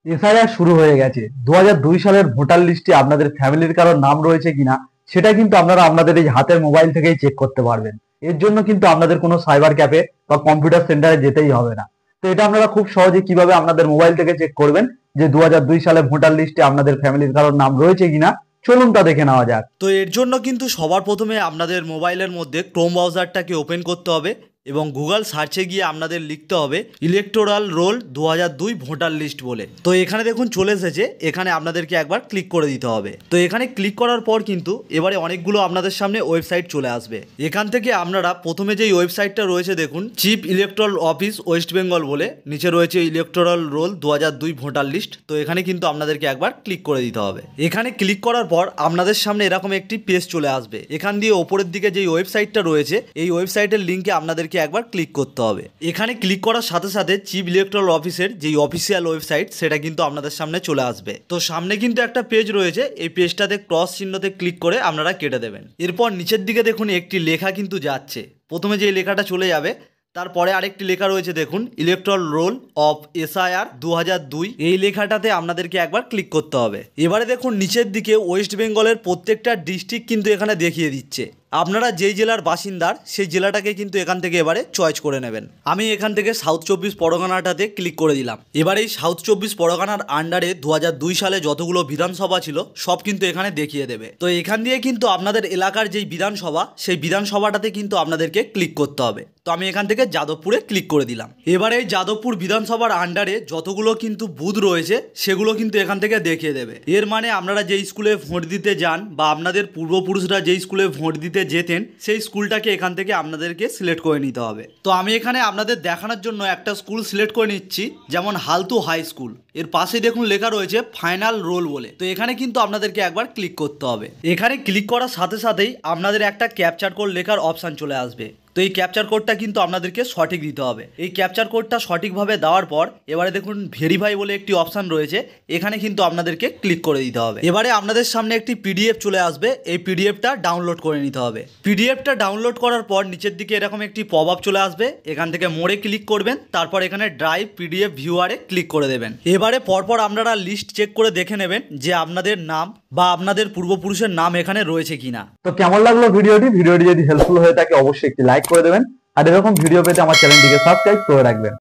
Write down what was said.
SIR শুরু হয়ে গেছে। 2002 সালের ভোটার লিস্টে আপনাদের ফ্যামিলির কারোর নাম রয়েছে কিনা সেটা কিন্তু আপনারা আপনাদের এই হাতের মোবাইল থেকেই চেক করতে পারবেন। এর জন্য কিন্তু আপনাদের কোনো সাইবার ক্যাফে বা কম্পিউটার সেন্টারে যেতেই হবে না। তো এটা আপনারা খুব সহজে কিভাবে আপনাদের মোবাইল থেকে চেক করবেন যে 2002 সালে ভোটার লিস্টে আপনাদের ফ্যামিলির কারোর নাম রয়েছে কিনা, চলুন তা দেখে নেওয়া যাক। তো এর জন্য কিন্তু সবার প্রথমে আপনাদের মোবাইলের মধ্যে ক্রোম ব্রাউজারটাকে ওপেন করতে হবে এবং গুগল সার্চে গিয়ে আপনাদের লিখতে হবে ইলেকটোরাল রোল 2002 ভোটার লিস্ট বলে। তো এখানে দেখুন চলে এসেছে, এখানে আপনাদেরকে একবার ক্লিক করে দিতে হবে। তো এখানে ক্লিক করার পর কিন্তু এবারে অনেকগুলো আপনাদের সামনে ওয়েবসাইট চলে আসবে। এখান থেকে আপনারা প্রথমে যেই ওয়েবসাইটটা রয়েছে দেখুন chief electoral office West Bengal বলে, নিচে রয়েছে ইলেকটোরাল রোল 2002 ভোটার লিস্ট। তো এখানে কিন্তু আপনাদেরকে একবার ক্লিক করে দিতে হবে। এখানে ক্লিক করার পর আপনাদের সামনে এরকম একটি পেজ চলে আসবে। এখান দিয়ে ওপরের দিকে যেই ওয়েবসাইটটা রয়েছে এই ওয়েবসাইটের লিঙ্কে আপনাদেরকে একবার ক্লিক করতে হবে। এখানে ক্লিক করার সাথে সাথে চিফ ইলেকটোরাল অফিসের যেই অফিসিয়াল ওয়েবসাইট সেটা কিন্তু আপনাদের সামনে চলে আসবে। তো সামনে কিন্তু একটা পেজ রয়েছে, এই পেজটাতে ক্রস চিহ্নতে ক্লিক করে আপনারা কেটে দেবেন। এরপর নিচের দিকে দেখুন একটি লেখা কিন্তু যাচ্ছে, প্রথমে যে লেখাটা চলে যাবে তারপরে আরেকটি লেখা রয়েছে দেখুন ইলেকটোরাল রোল অফ এসআইআর 2002, এই লেখাটাতে আপনাদেরকে একবার ক্লিক করতে হবে। এবারে দেখুন নিচের দিকে ওয়েস্ট বেঙ্গলের প্রত্যেকটা ডিস্ট্রিক্ট কিন্তু এখানে দেখিয়ে দিচ্ছে। আপনারা যেই জেলার বাসিন্দার সেই জেলাটাকে কিন্তু এখান থেকে এবারে চয়েস করে নেবেন। আমি এখান থেকে সাউথ 24 পরগনাটাতে ক্লিক করে দিলাম। এবার এই সাউথ 24 পরগনার আন্ডারে 2002 সালে যতগুলো বিধানসভা ছিল সব কিন্তু এখানে দেখিয়ে দেবে। তো এখান দিয়ে কিন্তু আপনাদের এলাকার যেই বিধানসভা সেই বিধানসভাটাতে কিন্তু আপনাদেরকে ক্লিক করতে হবে। তো আমি এখান থেকে যাদবপুরে ক্লিক করে দিলাম। এবারে এই যাদবপুর বিধানসভার আন্ডারে যতগুলো কিন্তু বুথ রয়েছে সেগুলো কিন্তু এখান থেকে দেখিয়ে দেবে। এর মানে আপনারা যেই স্কুলে ভোট দিতে যান বা আপনাদের পূর্বপুরুষরা যেই স্কুলে ভোট দিতে যেতেন সেই স্কুলটাকে এখান থেকে আপনাদেরকে সিলেক্ট করে নিতে হবে। তো আমি এখানে আপনাদের দেখানোর জন্য একটা স্কুল সিলেক্ট করে নিচ্ছি, যেমন হালতু হাই স্কুল। এর পাশে দেখুন লেখা রয়েছে ফাইনাল রোল বলে। তো এখানে কিন্তু আপনাদেরকে একবার ক্লিক করতে হবে। এখানে ক্লিক করার সাথে সাথেই আপনাদের একটা ক্যাপচার কোড লেখার অপশান চলে আসবে। তো এই ক্যাপচার কোডটা কিন্তু আপনাদেরকে সঠিক দিতে হবে। এই ক্যাপচার কোডটা সঠিকভাবে দেওয়ার পর এবারে দেখুন ভেরিফাই বলে একটি অপশান রয়েছে, এখানে কিন্তু আপনাদেরকে ক্লিক করে দিতে হবে। এবারে আপনাদের সামনে একটি পিডিএফ চলে আসবে, এই পিডিএফটা ডাউনলোড করে নিতে হবে। পিডিএফটা ডাউনলোড করার পর নিচের দিকে এরকম একটি পপ আপ চলে আসবে, এখান থেকে মোড়ে ক্লিক করবেন, তারপর এখানে ড্রাইভ পিডিএফ ভিউয়ারে ক্লিক করে দেবেন। এবারে পরপর আপনারা লিস্ট চেক করে দেখে নেবেন যে আপনাদের নাম বা আপনাদের পূর্বপুরুষের নাম এখানে রয়েছে কিনা। তো কেমন লাগলো ভিডিওটি যদি হেল্পফুল হয়ে থাকে অবশ্যই একটি লাইক করে দেবেন, আর এরকম ভিডিও পেতে আমার চ্যানেলটিকে সাবস্ক্রাইব করে রাখবেন।